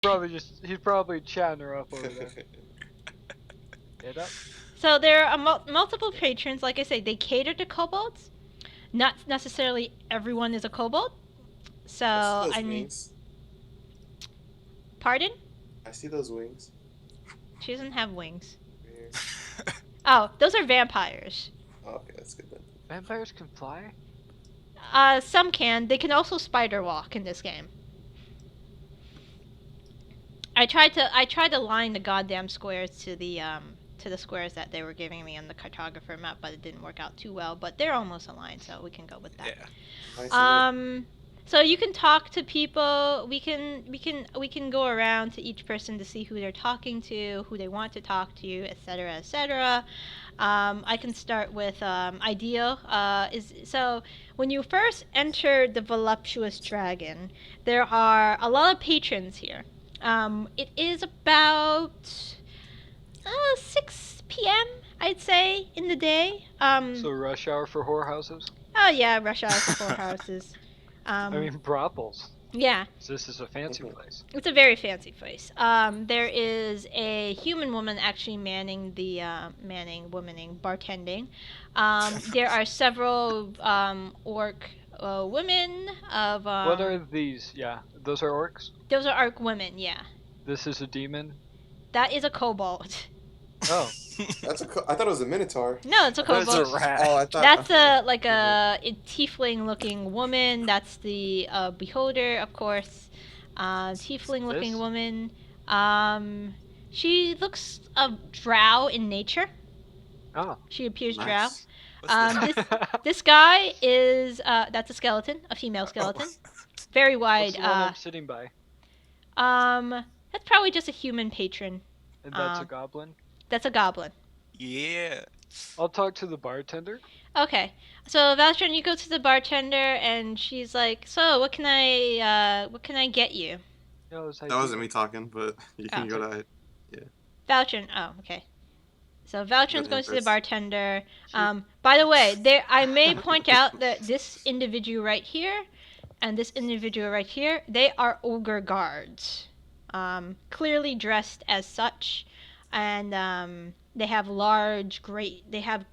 He's probably chatting her up over there. Get up. So there are multiple patrons. Like I say, they cater to kobolds. Not necessarily everyone is a kobold. So I see those I mean, wings. pardon? I see those wings. She doesn't have wings. Where? Oh, those are vampires. Oh, okay, that's good then. Vampires can fly? Some can. They can also spider walk in this game. I tried to line the goddamn squares to the squares that they were giving me on the cartographer map, but it didn't work out too well. But they're almost aligned, so we can go with that. Yeah. Nice. So you can talk to people. We can go around to each person to see who they're talking to, who they want to talk to, etc., etc. I can start with Ideal. So when you first enter the voluptuous dragon, there are a lot of patrons here. It is about 6 p.m. I'd say in the day. So rush hour for whorehouses? Oh yeah, rush hour for whorehouses. I mean brothels. Yeah. So this is a fancy place. It's a very fancy place. There is a human woman actually manning the womaning, bartending. There are several orc women of. What are these? Yeah, those are orcs? Those are orc women. Yeah. This is a demon? That is a kobold. Oh. I thought it was a minotaur. No, it's a kobold. That's a rat. Oh, I thought. That's a tiefling-looking woman. That's the beholder, of course. Tiefling-looking This? woman. She looks a drow in nature. Oh. She appears Nice. This guy is that's a skeleton, a female skeleton, very What's wide. the one I'm sitting by? That's probably just a human patron. And that's a goblin? That's a goblin. Yeah. I'll talk to the bartender. Okay, so Valtran, you go to the bartender, and she's like, "So, what can I get you?" No, it was That wasn't me talking, but you can go ahead. Valtran. Oh, okay. So Valtran's Good going to the interest. bartender. By the way, I may point out that this individual right here, and this individual right here, they are ogre guards. Clearly dressed as such, and they have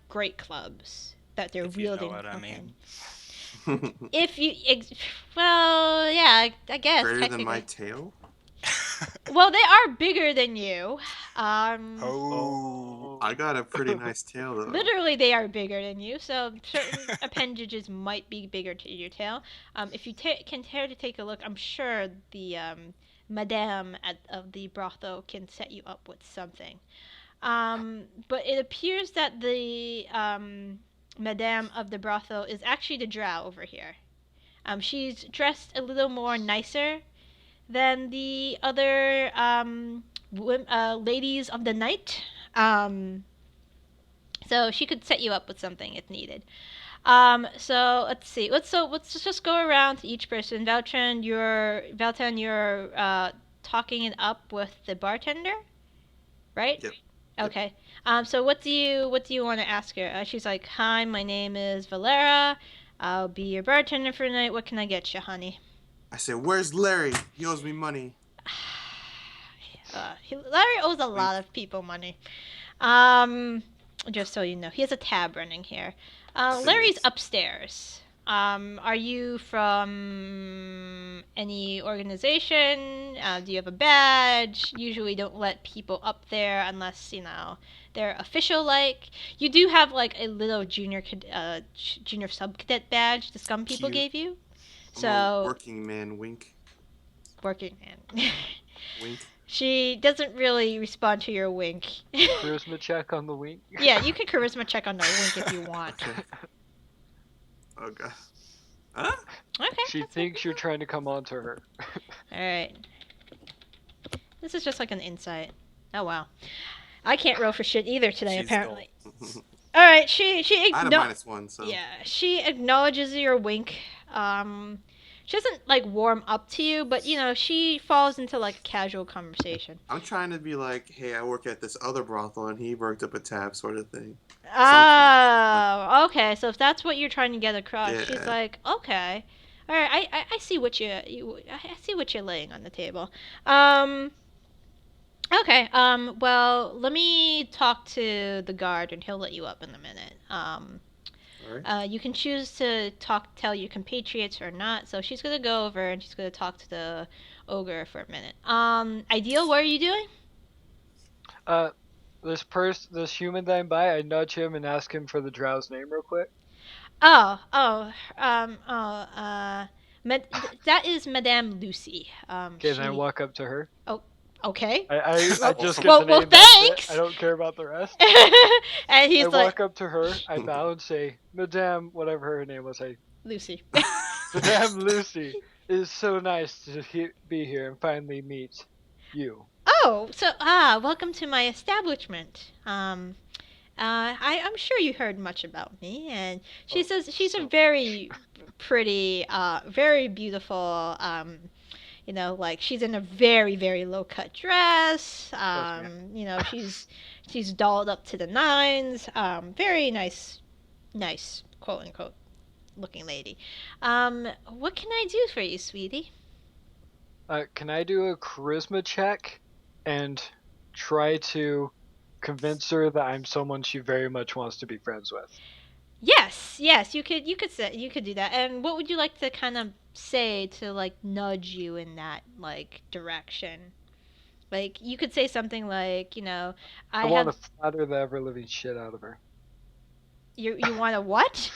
great clubs that they're If you know wielding. what I mean. If you, well, yeah, I guess. Greater than my tail? Well, they are bigger than you. Oh. I got a pretty nice tail though. Literally, they are bigger than you, so certain appendages might be bigger to your tail. If you can care to take a look, I'm sure the madame of the brothel can set you up with something. But it appears that the madame of the brothel is actually the drow over here. She's dressed a little more nicer than the other ladies of the night. So she could set you up with something if needed. So let's see. Let's just go around to each person. Valtan, you're talking it up with the bartender, right? Yep. Okay. So what do you want to ask her? She's like, "Hi, my name is Valera. I'll be your bartender for the night. What can I get you, honey?" I said, "Where's Larry? He owes me money." Larry owes a lot of people money. Just so you know, he has a tab running here. Larry's upstairs. Are you from any organization? Do you have a badge? Usually don't let people up there unless, they're official like. You do have like a little junior sub cadet badge the SKUMB people Cute. gave you. I'm So a working man, wink. working man. Wink. She doesn't really respond to your wink. Charisma check on the wink. Yeah, you can charisma check on the wink if you want. Okay. Oh god. Huh? Okay. She thinks you're trying to come on to her. Alright. This is just like an insight. Oh wow. I can't roll for shit either today, She's apparently. Alright, she I had a -1, so. Yeah, she acknowledges your wink. She doesn't like warm up to you, but she falls into like a casual conversation. I'm trying to be like, hey, I work at this other brothel and he worked up a tab sort of thing. Oh, okay. So if that's what you're trying to get across, Yeah. she's like, okay. All right, I see what I see what you're laying on the table. Okay. Well, let me talk to the guard, and he'll let you up in a minute. All right. You can choose to tell your compatriots or not. So she's gonna go over and she's gonna talk to the ogre for a minute. Ideal, what are you doing? This human that I'm by, I nudge him and ask him for the drow's name real quick. Oh, oh, that is Madame Lucy. Okay, then I walk up to her. Oh, okay. I just get well, the name. well, That's it. thanks. I don't care about the rest. And he's I like, walk up to her, I bow and say, Madame, whatever her name was, Lucy. Madame Lucy, it is so nice to be here and finally meet you. Oh, so welcome to my establishment. I'm sure you heard much about me, and she says she's a very pretty, very beautiful. Like she's in a very, very low cut dress. You know, she's dolled up to the nines. Very nice, quote unquote looking lady. What can I do for you, sweetie? Can I do a charisma check and try to convince her that I'm someone she very much wants to be friends with? Yes, you could do that. And what would you like to kind of say to like nudge you in that like direction? Like you could say something like, I want to flatter the ever living shit out of her. You want to what?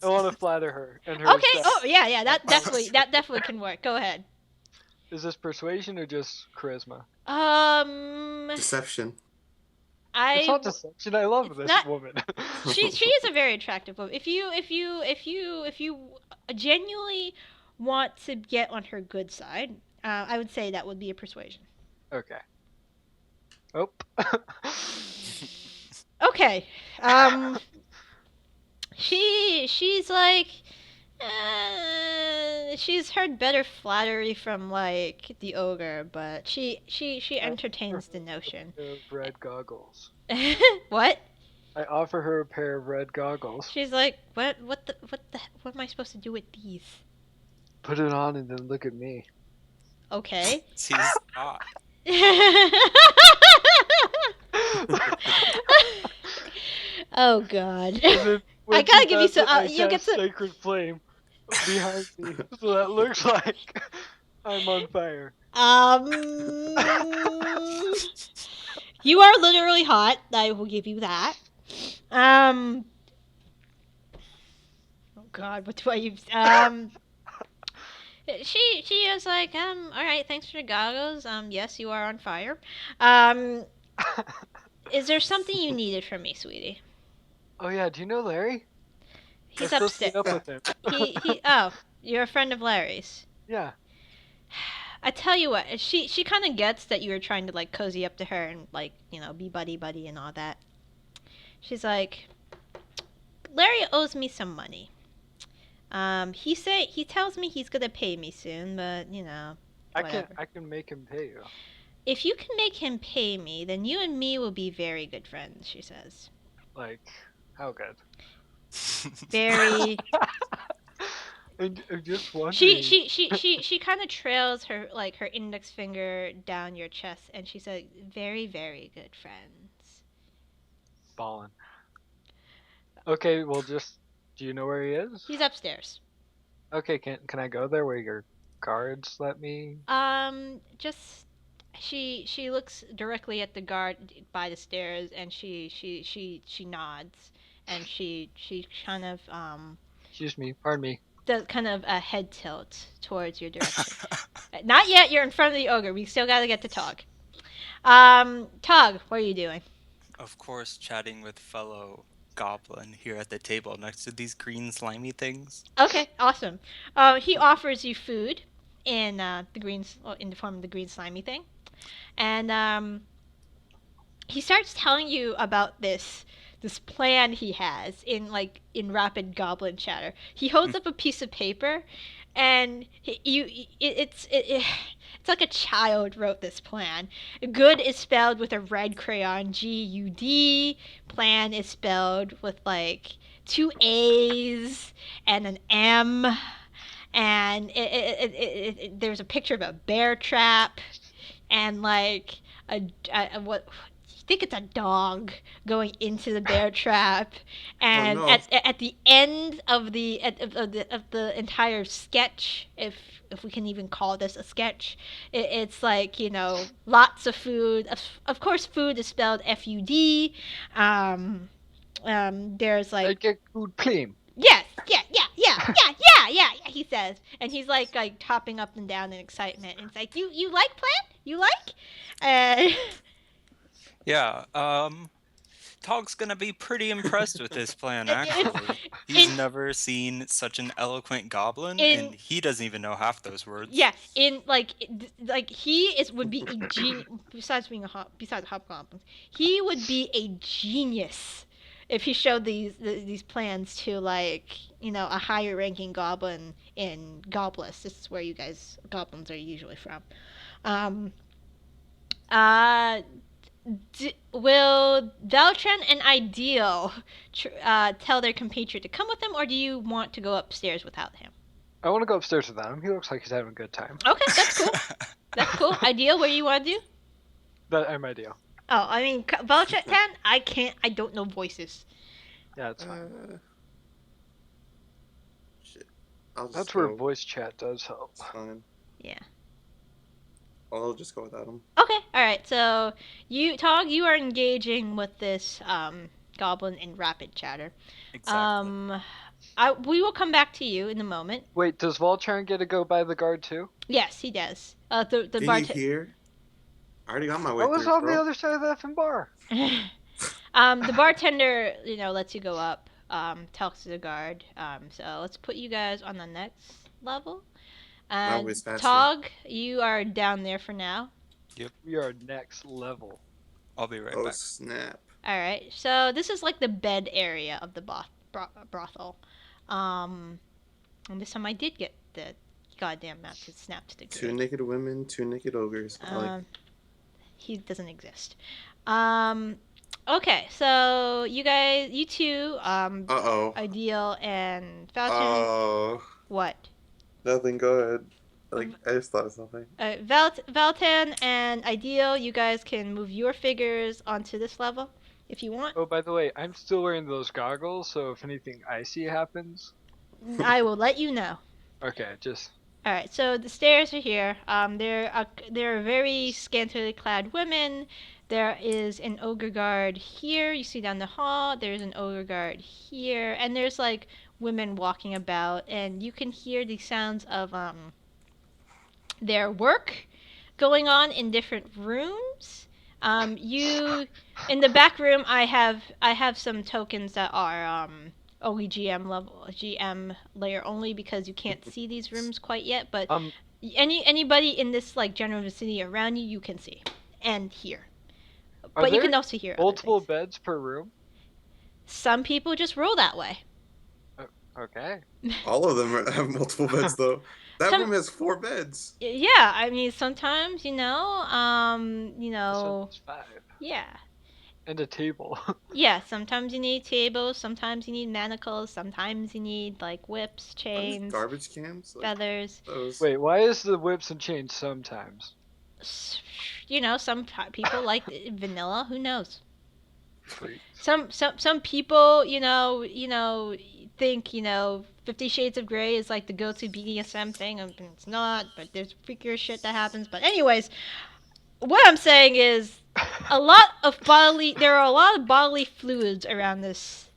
I want to flatter her and her. Okay. Oh yeah. That definitely can work. Go ahead. Is this persuasion or just charisma? Deception. It's not deception. I love this woman. she is a very attractive woman. If you genuinely want to get on her good side, I would say that would be a persuasion. Okay. Oh. Okay. She's like, she's heard better flattery from like the ogre, but she entertains the notion. Red goggles. What? I offer her a pair of red goggles. She's like, what am I supposed to do with these? Put it on and then look at me. Okay. She's hot. Oh God. I gotta give you some. You get some sacred flame behind me, so that looks like I'm on fire. You are literally hot. I will give you that. Oh God, what do I use? She was like, all right, thanks for the goggles. Yes, you are on fire. Is there something you needed from me, sweetie? Oh yeah, do you know Larry? He's upstairs. Up with him. Oh, you're a friend of Larry's. Yeah. I tell you what, she kind of gets that you were trying to like cozy up to her and like be buddy and all that. She's like, Larry owes me some money. He tells me he's gonna pay me soon, but whatever. I can make him pay you. If you can make him pay me, then you and me will be very good friends. She says. Like, how good? Very. I'm just wondering. She kind of trails her index finger down your chest, and she said, "Very, very good friends." Ballin'. Okay, well, do you know where he is? He's upstairs. Okay, can I go there where your guards let me? Just she looks directly at the guard by the stairs, and she nods, and she kind of Excuse me, pardon me. does kind of a head tilt towards your direction. Not yet. You're in front of the ogre. We still got to get to TOG. TOG, what are you doing? Of course, chatting with fellow goblin here at the table next to these green slimy things. Okay, awesome. He offers you food in in the form of the green slimy thing, and he starts telling you about this plan he has in rapid goblin chatter. He holds up a piece of paper, and it's like a child wrote this plan. Good is spelled with a red crayon, Good. Plan is spelled with 2 A's and an M, and there's a picture of a bear trap, and like what I think it's a dog going into the bear trap, and Oh, no. at the end of the of the entire sketch, if we can even call this a sketch, it's like, you know, lots of food. Of course, food is spelled FUD. There's I like get good claim. yes, yeah, he says, and he's like hopping up and down in excitement. And it's like, you like plant? You like? Uh, Yeah, Tog's gonna be pretty impressed with this plan, It's actually. He's in never seen such an eloquent goblin, in and he doesn't even know half those words. yeah, in like he is would be a genius. Besides being besides hobgoblins, he would be a genius if he showed these plans to, like, you know, a higher ranking goblin in Goblis. This is where you guys goblins are usually from. Um, uh, will Valtran and Ideal tell their compatriot to come with them, or do you want to go upstairs without him? I want to go upstairs with them. He looks like he's having a good time. Okay, that's cool. That's cool. Ideal, what do you want to do? I'm ideal. Oh, I mean, Valtran, I don't know voices. Yeah, it's fine. Shit. I'll just That's go. where voice chat does help. It's fine. Yeah. I'll just go without him. Okay, alright, so Tog, you are engaging with this goblin in rapid chatter. Exactly. We will come back to you in a moment. Wait, does Voltron get to go by the guard too? Yes, he does. The Did bartender. you hear? I already got my way I was through, on bro. the other side of the effing bar. The bartender, you know, lets you go up, talks to the guard. So let's put you guys on the next level. And Always faster. Tog, you are down there for now. We are next level. I'll be right Oh, back. snap. Alright, so this is like the bed area of the brothel. And this time I did get the goddamn map to snap to the grid. 2 naked women, 2 naked ogres. I like He doesn't exist. Okay, so you two, Uh-oh. Ideal and Falcon. Oh. What? Nothing, go ahead. Like, I just thought of something. Valtan and Ideal, you guys can move your figures onto this level if you want. Oh, by the way, I'm still wearing those goggles, so if anything icy happens... I will let you know. Okay, just... Alright, so the stairs are here. There are very scantily clad women. There is an ogre guard here. You see down the hall. There's an ogre guard here. And there's, like, women walking about. And you can hear the sounds of their work going on in different rooms. In the back room, I have some tokens that are only GM layer only, because you can't see these rooms quite yet. But anybody in this, like, general vicinity around you, you can see and hear. But you can also hear multiple other things. beds per room? Some people just roll that way. Okay. All of them have multiple beds, though. That room has 4 beds. Yeah, I mean, sometimes, you know, This one's 5. yeah. And a table. Yeah, sometimes you need tables, sometimes you need manacles, sometimes you need, like, whips, Are these chains, garbage cans? Like, feathers. those. Wait, why is the whips and chains sometimes? You know, some people like vanilla, who knows? Sweet. Some people, you know, think, you know, 50 Shades of Grey is like the go-to BDSM thing. I mean, it's not, but there's freakier shit that happens. But anyways, what I'm saying is there are a lot of bodily fluids around this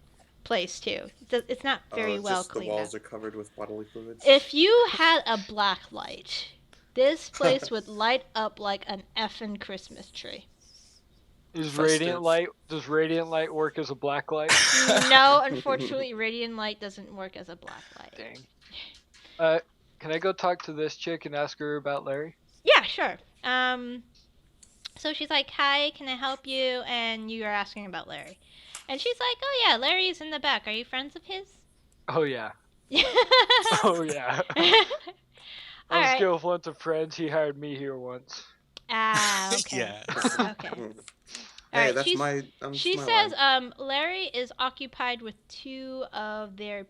place too. It's not very well just cleaned the walls up. are covered with bodily fluids. If you had a black light, this place would light up like an effing Christmas tree. Does Festive. radiant light work as a black light? No, unfortunately, radiant light doesn't work as a black light. Dang. Can I go talk to this chick and ask her about Larry? Yeah, sure. So she's like, "Hi, can I help you?" And you are asking about Larry. And she's like, "Oh yeah, Larry's in the back. Are you friends of his?" Oh yeah. Oh yeah. I was skillful once of friends. He hired me here once. Ah, okay. Yeah. Okay. Hey, right, that's she's my. she my says line. Larry is occupied with two of the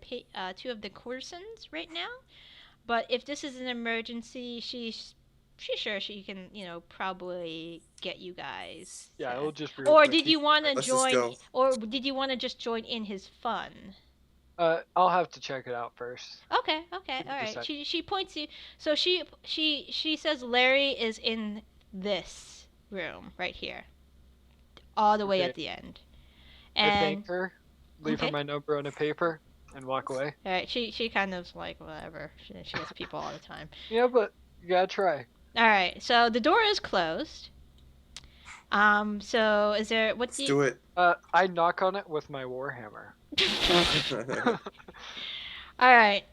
courtesans right now. But if this is an emergency, she's sure she can, probably get you guys. Yeah, it'll just be real Or quick. did you want to Let's just join? go. Or did you want to just join in his fun? I'll have to check it out first. Okay, all Give me just a right. sec. She points you. So she says Larry is in this room right here, all the way Okay. at the end. I thank And her, leave her okay. my number on a paper, and walk away. All right, she kind of like whatever. She gets people all the time. Yeah, but you gotta try. All right, so the door is closed. So is there what Let's do you, do it. I knock on it with my warhammer. All right.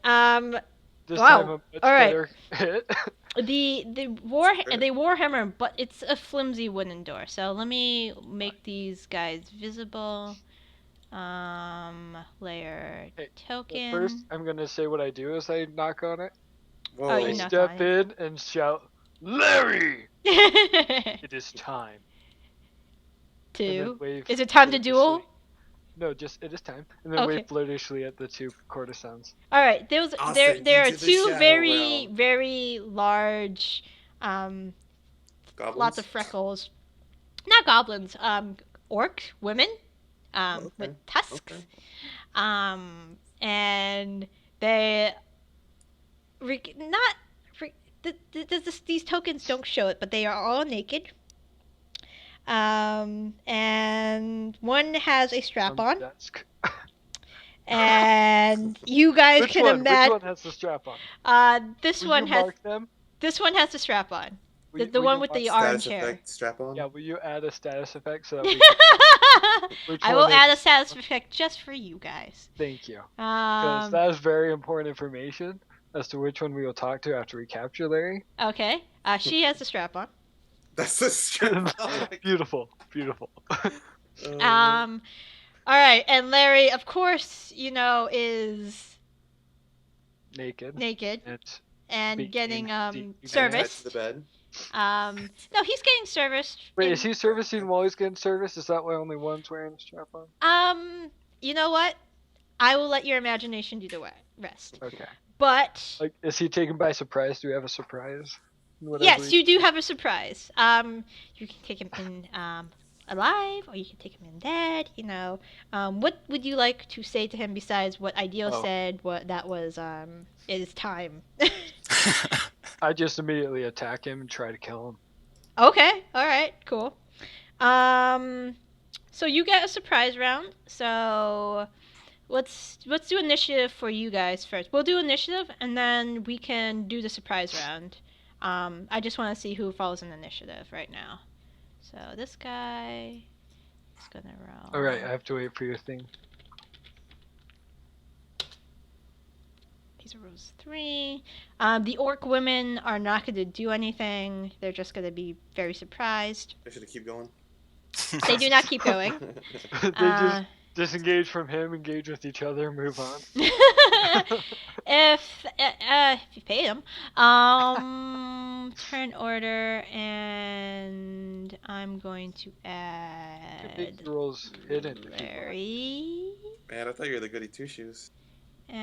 This Wow. time a much All right. better hit. The warhammer, but it's a flimsy wooden door. So let me make these guys visible. Layer Hey, token. First, I'm gonna say what I do as I knock on it. Whoa. Oh, I you knock step on it. in and shout, "Larry! It is time." And then Two. wave Is it time to flirtatiously- duel? No, just it is time. And then Okay. wave flirtatiously at the two courtesans. All right. I'll There send there you are to the two Shadow very Realm. very large Goblins? lots of freckles. Not goblins, orc women, Okay, with tusks. okay. And they these tokens don't show it, but they are all naked. And one has a strap On on, the desk. and you guys Which can one? Which imagine. one has the strap on? This Will one you has mark them? this one has the strap on. Will The you one with mark- the Status armchair. effect strap on. Yeah, will you add a status effect so that we which I one will is add it? a status effect just for you guys. Thank you. Because Um, that is very important information as to which one we will talk to after we capture Larry. okay. She has the strap on. That's the strap. Oh my Beautiful, beautiful. God. All right, and Larry, of course, is Naked. naked And and getting deep- Tied serviced. to the bed. No, he's getting serviced. wait, is he servicing while he's getting service? Is that why only one's wearing the strap on? You know what? I will let your imagination do the rest. Okay. But Like, is he taken by surprise? Do we have a surprise? yes, you do have a surprise. You can take him in alive, or you can take him in dead. What would you like to say to him besides what Ideal Oh. said? What that was it is time. I just immediately attack him and try to kill him. Okay, all right, cool. So you get a surprise round. So let's do initiative for you guys first. We'll do initiative, and then we can do the surprise round. I just want to see who follows in initiative right now. So this guy is gonna roll. All right, I have to wait for your thing. He's a rose 3. The orc women are not going to do anything. They're just going to be very surprised. I should keep going. They do not keep going. They just disengage from him, engage with each other, move on. if you pay them. Turn order, and I'm going to add Big rolls hidden. Larry, Man, I thought you were the goody two shoes. and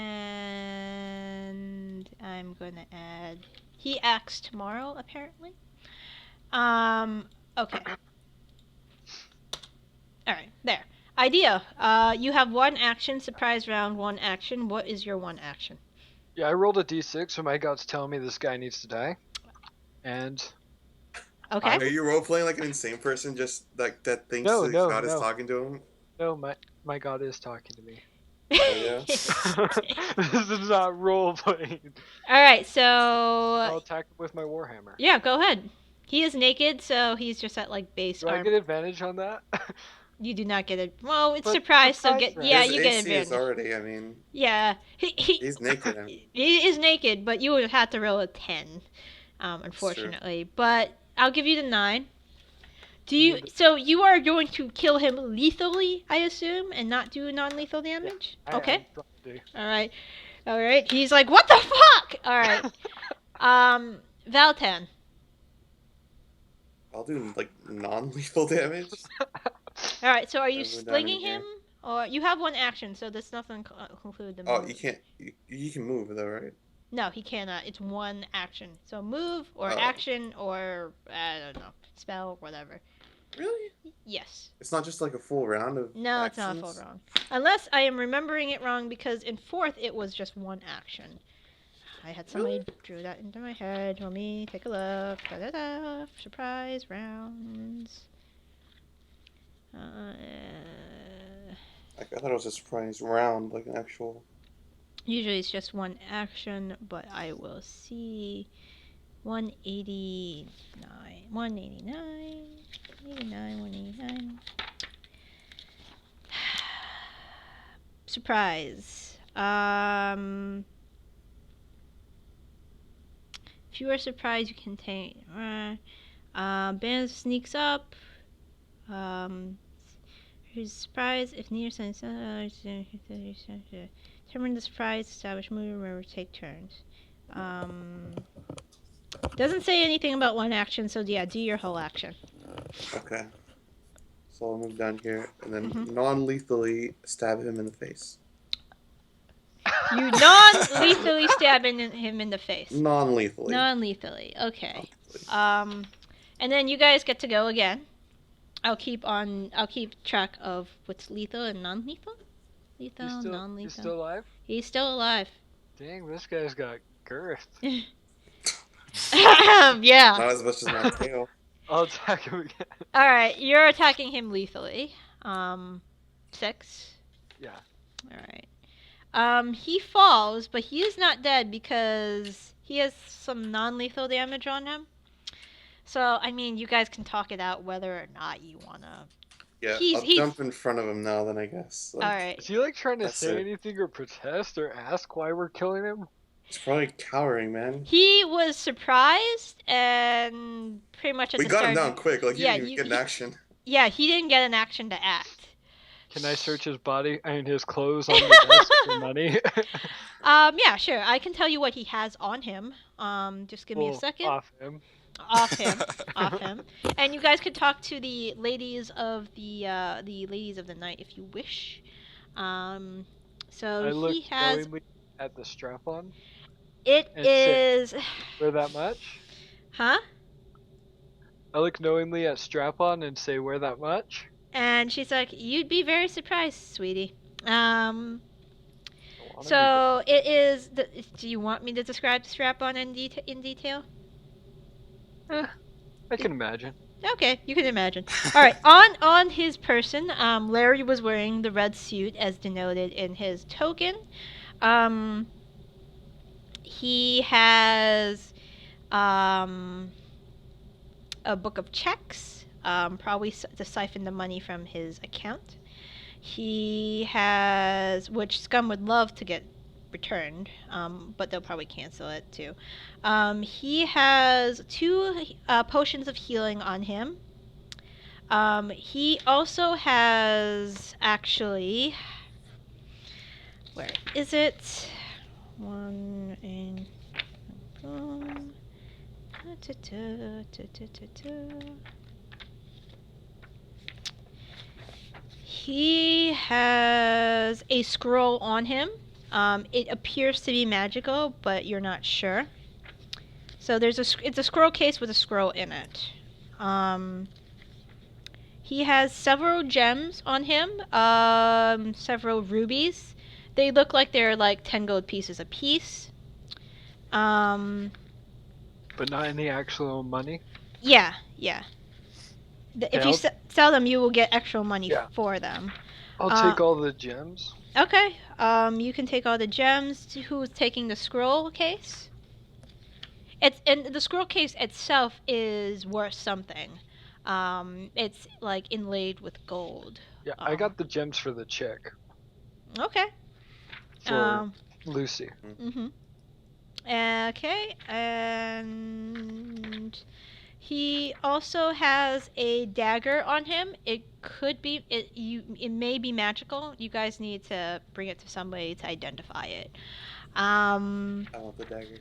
I'm gonna add. He acts tomorrow, apparently. Okay. All right, there. Idea. You have one action. Surprise round. One action. What is your one action? Yeah, I rolled a d6, so my god's telling me this guy needs to die. And Okay. Are you role playing like an insane person, just like that thinks No, that no, God is no. talking to him? no, my god is talking to me. yeah? This is not role playing. All right, I'll so attack him with my warhammer. yeah, go ahead. He is naked, so he's just at like base Do I arm. get advantage on that? You do not get it. Well, it's But surprise, so surprise get round. yeah, His you get AC advantage. is already, I mean, Yeah, he's naked. I mean, he is naked, but you would have had to roll a 10, unfortunately. But I'll give you the 9. Do you? So you are going to kill him lethally, I assume, and not do non-lethal damage? Okay. All right. All right. He's like, what the fuck? All right. Valtan. I'll do like non-lethal damage. All right. So are you We're down in slinging here. him, or you have one action? So this doesn't include the move. Oh, you can't. You can move though, right? No, he cannot. It's one action. So move or Oh. action or I don't know, spell, whatever. Really? Yes. It's not just like a full round of No, actions? it's not a full round. Unless I am remembering it wrong, because in 4th it was just one action. I had somebody drew that into my head. Let me take a look. Da-da-da. Surprise rounds. I thought it was a surprise round, like an actual. Usually it's just one action, but I will see. 189. 189. 189. Surprise. If you are surprised, you can take. Band sneaks up. Who's surprised if near determine the surprise, establish move, remember take turns. Doesn't say anything about one action, so yeah, do your whole action. Okay. So I'll move down here and then non-lethally stab him in the face. You non-lethally stab him in the face. Non-lethally. Non-lethally. Okay. And then you guys get to go again. I'll keep track of what's lethal and non-lethal. Lethal, non-lethal. He's still alive? He's still alive. Dang, this guy's got girth. Yeah. Not as much as my tail. I'll attack him again. Alright, you're attacking him lethally. 6. Yeah. Alright. He falls, but he is not dead because he has some non-lethal damage on him. So, I mean, you guys can talk it out whether or not you wanna. Yeah, I'll jump in front of him now then, I guess. Like, Alright. Is he like trying to say anything or protest or ask why we're killing him? He's probably cowering, man. He was surprised and pretty much at We the got start. him down quick, like he didn't even get an action. Yeah, he didn't get an action to act. Can I search his body and his clothes on the desk for money? Yeah, sure. I can tell you what he has on him. Just give me a second. Off him. Off him. And you guys could talk to the ladies of the ladies of the night if you wish. So I look he has. knowingly at the strap-on. It is. Wear that much? Huh? I look knowingly at strap-on and say, wear that much? And she's like, you'd be very surprised, sweetie. So it is. Do you want me to describe the strap-on in detail? I can imagine. Okay, you can imagine. All right, on his person, Larry was wearing the red suit as denoted in his token. He has a book of checks, probably to siphon the money from his account. He has, which SKUMB would love to get returned, but they'll probably cancel it too. He has 2 potions of healing on him. He also has, actually, where is it? 1 and boom. He has a scroll on him. It appears to be magical, but you're not sure. So it's a scroll case with a scroll in it. He has several gems on him, several rubies. They look like they're like 10 gold pieces a piece. But not any actual money? Yeah. If you sell them, you will get actual money for them. I'll take all the gems. Okay. You can take all the gems. Who's taking the scroll case? And the scroll case itself is worth something. It's like inlaid with gold. Yeah, I got the gems for the chick. Okay. For Lucy. Okay, and he also has a dagger on him. It could be it may be magical. You guys need to bring it to somebody to identify it. I want the dagger.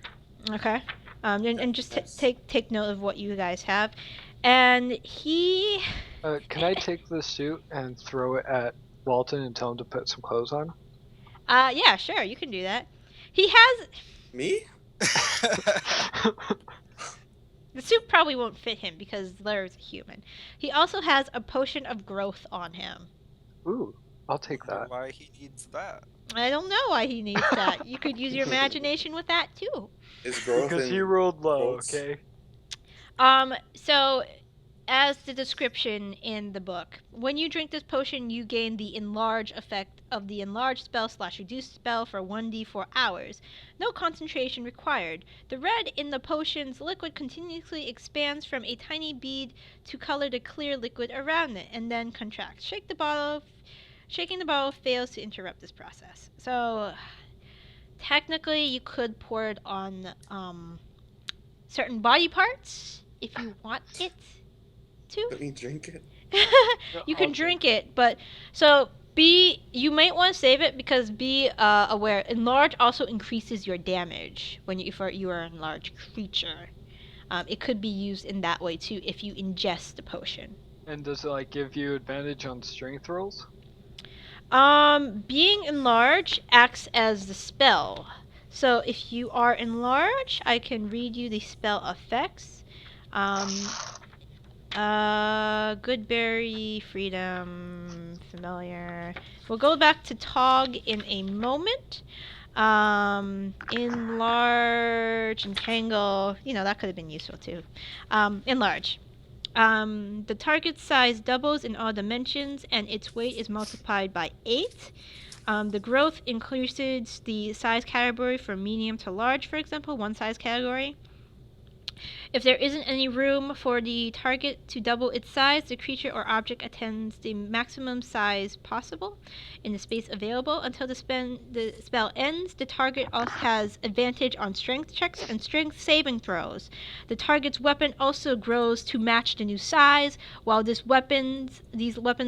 Okay. And just Nice. take note of what you guys have. And he... Can I take the suit and throw it at Walton and tell him to put some clothes on? Yeah, sure, you can do that. He has... Me? The suit probably won't fit him because Larry's a human. He also has a potion of growth on him. Ooh, I'll take Wonder that. why he needs that. I don't know why he needs that. You could use your imagination with that too. Is growth Because in he rolled low, quotes? okay? So as the description in the book, when you drink this potion, you gain the enlarge effect of the enlarged spell / reduced spell for 1d4 hours. No concentration required. The red in the potion's liquid continuously expands from a tiny bead to color the clear liquid around it, and then contracts. Shaking the bottle fails to interrupt this process. So technically, you could pour it on certain body parts if you want it to. Let me drink it. You can drink it, but so you might want to save it because be aware. Enlarge also increases your damage when if you are an enlarged creature. It could be used in that way too if you ingest the potion. And does it like give you advantage on strength rolls? Being enlarged acts as the spell. So if you are enlarged, I can read you the spell effects. Goodberry, Freedom, Familiar. We'll go back to TOG in a moment. Enlarge, Entangle. That could have been useful too. Enlarge. The target size doubles in all dimensions, and its weight is multiplied by 8. The growth includes the size category from medium to large, for example, one size category. If there isn't any room for the target to double its size, the creature or object attains the maximum size possible in the space available until the spell ends. The target also has advantage on strength checks and strength saving throws. The target's weapon also grows to match the new size. While these weapons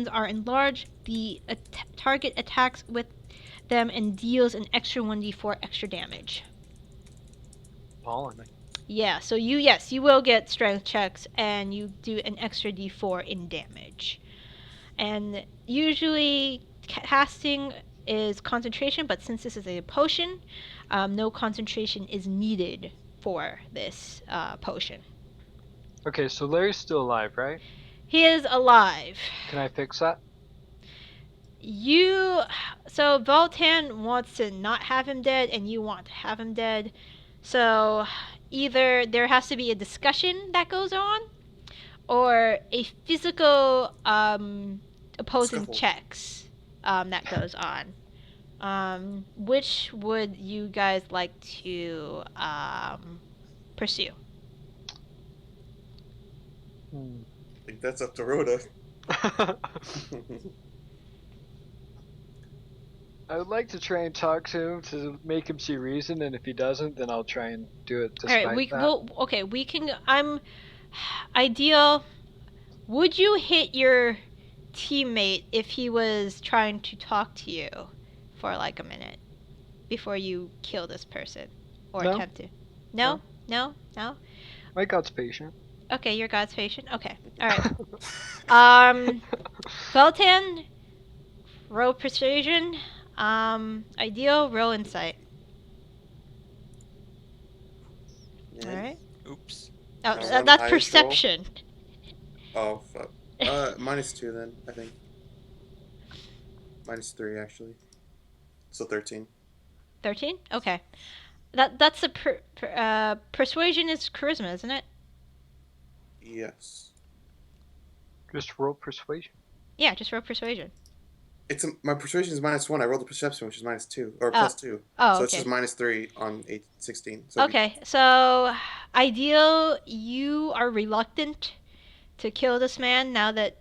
are enlarged, the target attacks with them and deals an extra 1d4 extra damage. Falling. Yeah, so you will get strength checks and you do an extra d4 in damage. And usually casting is concentration, but since this is a potion, no concentration is needed for this potion. Okay, so Larry's still alive, right? He is alive. Can I fix that? So Valtan wants to not have him dead and you want to have him dead. So either there has to be a discussion that goes on or a physical opposing Scuffle. checks that goes on. Which would you guys like to pursue? I think that's up to Rhoda. I would like to try and talk to him to make him see reason, and if he doesn't, then I'll try and do it despite that. We can. Ideal. Would you hit your teammate if he was trying to talk to you for like a minute before you kill this person or No. attempt to? No. My god's patient. Okay, your god's patient. Okay, all right. Valtan, roll persuasion. Ideal, roll insight. Yeah. All right. Oops. Oh, One that's highest perception. Oh, fuck. -2 then, I think. -3, actually. So 13. 13. Okay. That's a persuasion is charisma, isn't it? Yes. Just roll persuasion. Yeah, just roll persuasion. My persuasion is -1. I rolled the perception, which is -2 or +2. Oh, so okay. it's just -3 on 16. So Okay, so ideal, you are reluctant to kill this man now that.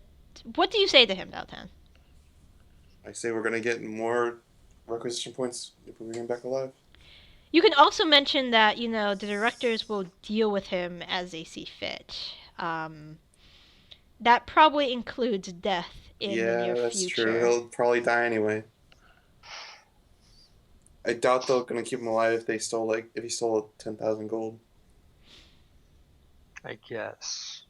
What do you say to him, Valtan? I say we're gonna get more requisition points if we bring him back alive. You can also mention that the directors will deal with him as they see fit. That probably includes death in the near Yeah, that's future. true. He'll probably die anyway. I doubt they're gonna keep him alive if he stole 10,000 gold. I guess.